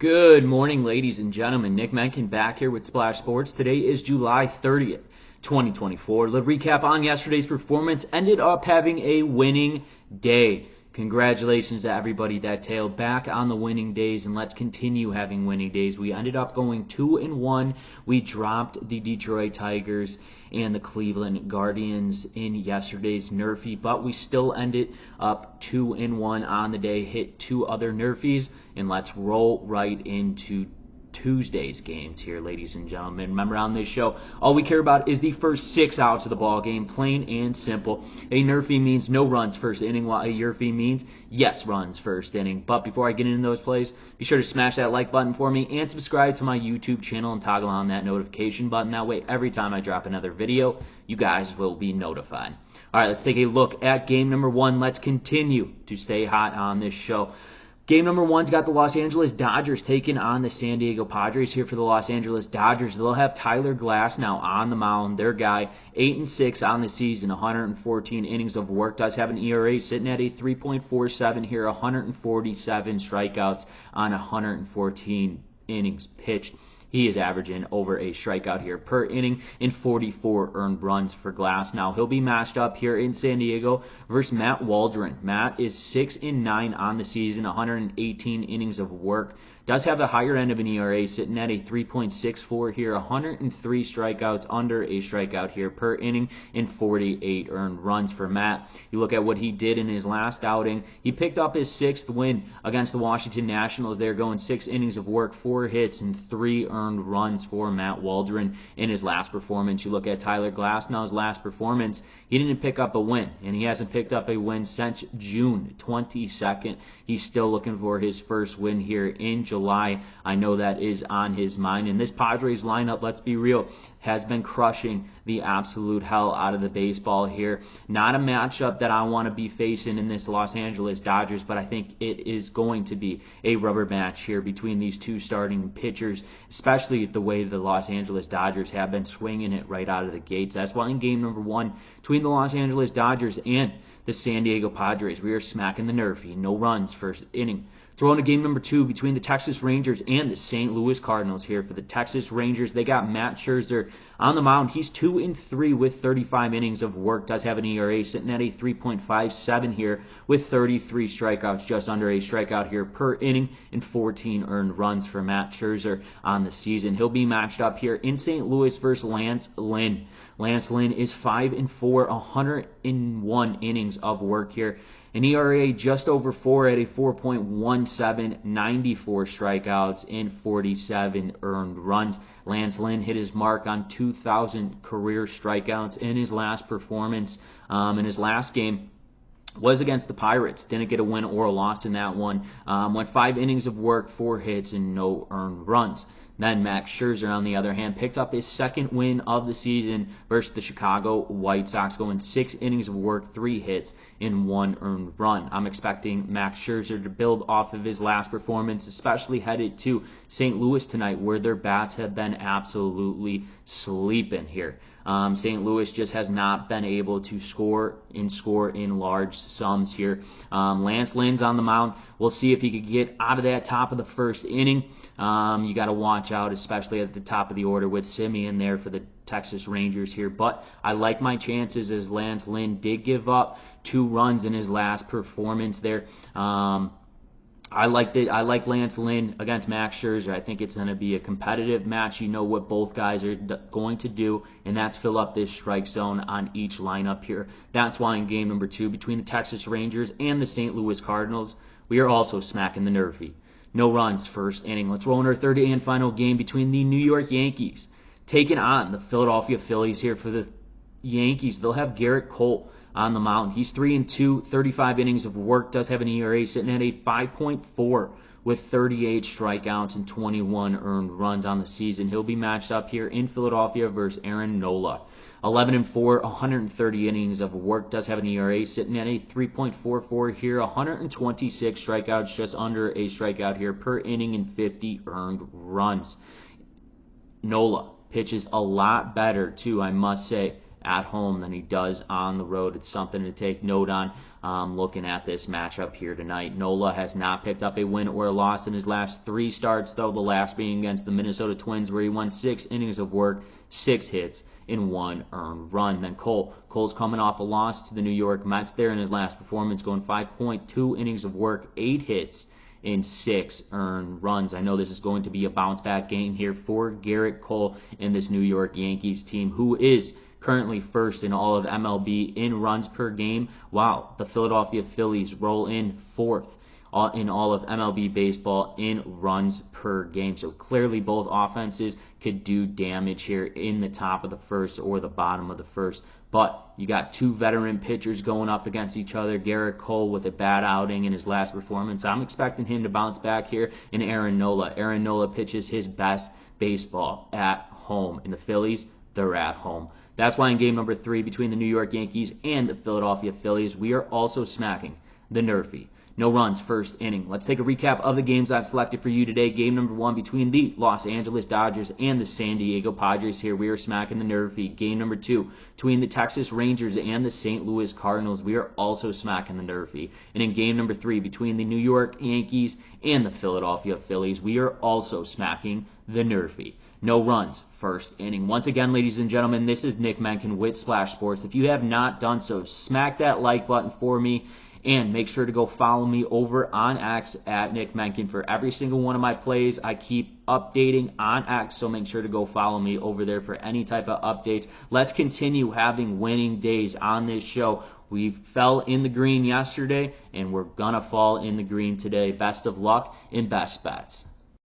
Good morning, ladies and gentlemen. Nick Menken back here with Splash Sports. Today is July 30th, 2024. The recap on yesterday's performance ended up having a winning day. Congratulations to everybody that tailed back on the winning days, and let's continue having winning days. We ended up going 2-1. We dropped the Detroit Tigers and the Cleveland Guardians in yesterday's NRFI, but we still ended up 2-1 on the day, hit two other NRFIs, and let's roll right into Tuesday's games here, ladies and gentlemen. Remember, on this show, all we care about is the first 6 outs of the ball game, plain and simple. A NRFI means no runs first inning, while a YRFI means yes runs first inning. But before I get into those plays, be sure to smash that like button for me and subscribe to my YouTube channel and toggle on that notification button. That way, every time I drop another video, you guys will be notified. All right, let's take a look at game number 1. Let's continue to stay hot on this show. Game number 1's got the Los Angeles Dodgers taking on the San Diego Padres. Here for the Los Angeles Dodgers, they'll have Tyler Glass now on the mound. Their guy, 8-6 on the season, 114 innings of work. Does have an ERA sitting at a 3.47 here, 147 strikeouts on 114 innings pitched. He is averaging over a strikeout here per inning and 44 earned runs for Glass. Now, he'll be matched up here in San Diego versus Matt Waldron. Matt is 6-9 on the season, 118 innings of work. Does have the higher end of an ERA, sitting at a 3.64 here, 103 strikeouts, under a strikeout here per inning, and 48 earned runs for Matt. You look at what he did in his last outing. He picked up his 6th win against the Washington Nationals. They're going 6 innings of work, 4 hits, and 3 earned runs for Matt Waldron in his last performance. You look at Tyler Glasnow's last performance. He didn't pick up a win, and he hasn't picked up a win since June 22nd. He's still looking for his first win here in July. I know that is on his mind. And this Padres lineup, let's be real, has been crushing the absolute hell out of the baseball here. Not a matchup that I want to be facing in this Los Angeles Dodgers, but I think it is going to be a rubber match here between these two starting pitchers, especially the way the Los Angeles Dodgers have been swinging it right out of the gates. That's why in game number 1 between the Los Angeles Dodgers and the San Diego Padres, we are smacking the NRFI. No runs first inning. Throw into game number 2 between the Texas Rangers and the St. Louis Cardinals. Here for the Texas Rangers, they got Matt Scherzer on the mound. He's 2-3 with 35 innings of work. Does have an ERA sitting at a 3.57 here with 33 strikeouts, just under a strikeout here per inning, and 14 earned runs for Matt Scherzer on the season. He'll be matched up here in St. Louis versus Lance Lynn. Lance Lynn is 5-4, 101 innings of work here. An ERA just over 4 at a 4.17, 94 strikeouts, and 47 earned runs. Lance Lynn hit his mark on 2,000 career strikeouts in his last performance. In his last game was against the Pirates. Didn't get a win or a loss in that one. Went 5 innings of work, 4 hits, and no earned runs. Then Max Scherzer, on the other hand, picked up his 2nd win of the season versus the Chicago White Sox, going 6 innings of work, 3 hits, and 1 earned run. I'm expecting Max Scherzer to build off of his last performance, especially headed to St. Louis tonight, where their bats have been absolutely sleeping here. St. Louis just has not been able to score in large sums here. Lance Lynn's on the mound. We'll see if he could get out of that top of the 1st inning. You got to watch out, especially at the top of the order with Simeon there for the Texas Rangers here. But I like my chances, as Lance Lynn did give up 2 runs in his last performance there. I like Lance Lynn against Max Scherzer. I think it's going to be a competitive match. You know what both guys are going to do, and that's fill up this strike zone on each lineup here. That's why in game number 2 between the Texas Rangers and the St. Louis Cardinals, we are also smacking the NRFI. No runs first inning. Let's roll in our 3rd and final game between the New York Yankees taking on the Philadelphia Phillies. Here for the Yankees, they'll have Garrett Cole on the mound. He's 3-2, 35 innings of work. Does have an ERA sitting at a 5.4 with 38 strikeouts and 21 earned runs on the season. He'll be matched up here in Philadelphia versus Aaron Nola. 11-4, 130 innings of work. Does have an ERA sitting at a 3.44 here, 126 strikeouts, just under a strikeout here per inning, and 50 earned runs. Nola pitches a lot better, too, I must say, at home than he does on the road. It's something to take note on looking at this matchup here tonight. Nola has not picked up a win or a loss in his last 3 starts, though, the last being against the Minnesota Twins, where he won 6 innings of work, 6 hits, in 1 earned run. Then Cole's coming off a loss to the New York Mets there in his last performance, going 5.2 innings of work, 8 hits, in 6 earned runs. I know this is going to be a bounce-back game here for Garrett Cole and this New York Yankees team, who is currently first in all of MLB in runs per game, while the Philadelphia Phillies roll in 4th in all of MLB baseball in runs per game. So clearly both offenses could do damage here in the top of the first or the bottom of the first. But you got 2 veteran pitchers going up against each other. Garrett Cole with a bad outing in his last performance. I'm expecting him to bounce back here. And Aaron Nola. Aaron Nola pitches his best baseball at home. And the Phillies, they're at home. That's why in game number 3 between the New York Yankees and the Philadelphia Phillies, we are also smacking the NRFI. No runs, first inning. Let's take a recap of the games I've selected for you today. Game number 1 between the Los Angeles Dodgers and the San Diego Padres. Here we are smacking the NRFI. Game number 2 between the Texas Rangers and the St. Louis Cardinals. We are also smacking the NRFI. And in game number 3 between the New York Yankees and the Philadelphia Phillies, we are also smacking the NRFI. No runs, first inning. Once again, ladies and gentlemen, this is Nick Menken with Splash Sports. If you have not done so, smack that like button for me. And make sure to go follow me over on X at Nick Menken for every single one of my plays. I keep updating on X, so make sure to go follow me over there for any type of updates. Let's continue having winning days on this show. We fell in the green yesterday, and we're going to fall in the green today. Best of luck and best bets.